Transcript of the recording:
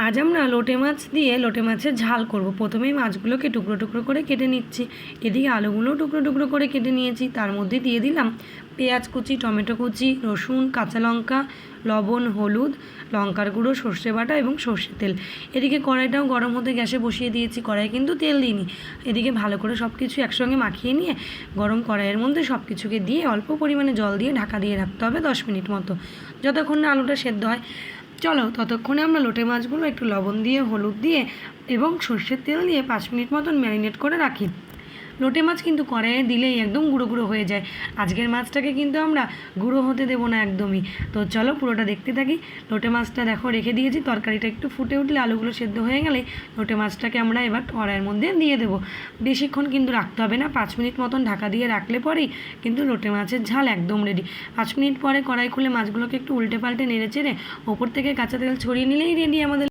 আজ আমরা লোটে মাছ দিয়ে লোটে মাছের ঝাল করব। প্রথমেই মাছগুলোকে টুকরো টুকরো করে কেটে নিচ্ছি। এদিকে আলুগুলোও টুকরো টুকরো করে কেটে নিয়েছি। তার মধ্যে দিয়ে দিলাম পেঁয়াজ কুচি, টমেটো কুচি, রসুন, কাঁচা লঙ্কা, লবণ, হলুদ, লঙ্কার গুঁড়ো, সর্ষে বাটা এবং সর্ষের তেল। এদিকে কড়াইটাও গরম হতে গ্যাসে বসিয়ে দিয়েছি। কড়াই কিন্তু তেল দিইনি। এদিকে ভালো করে সব কিছু একসঙ্গে মাখিয়ে নিয়ে গরম কড়াইয়ের মধ্যে সব কিছুকে দিয়ে অল্প পরিমাণে জল দিয়ে ঢাকা দিয়ে রাখতে হবে 10 মিনিট মতো, যতক্ষণ না আলুটা সেদ্ধ হয়। চলো ততক্ষণে আমরা লোটে মাছগুলো একটু লবণ দিয়ে, হলুদ দিয়ে এবং সর্ষের তেল দিয়ে 5 মিনিট মতন ম্যারিনেট করে রাখি। লোটে মাছ কিন্তু কড়াইয়ে দিলেই একদম গুঁড়ো গুঁড়ো হয়ে যায়। আজকের মাছটাকে কিন্তু আমরা গুঁড়ো হতে দেবো না একদমই। তো চলো পুরোটা দেখতে থাকি। লোটে মাছটা দেখো রেখে দিয়েছি। তরকারিটা একটু ফুটে উঠলে, আলুগুলো সেদ্ধ হয়ে গেলে লোটে মাছটাকে আমরা এবার কড়াইয়ের মধ্যে দিয়ে দেবো। বেশিক্ষণ কিন্তু রাখতে হবে না, 5 মিনিট মতন ঢাকা দিয়ে রাখলে পরেই কিন্তু লোটে মাছের ঝাল একদম রেডি। 5 মিনিট পরে কড়াই খুলে মাছগুলোকে একটু উল্টে পাল্টে নেড়ে চেড়ে ওপর থেকে কাঁচা তেল ছড়িয়ে নিলেই রেডি আমাদের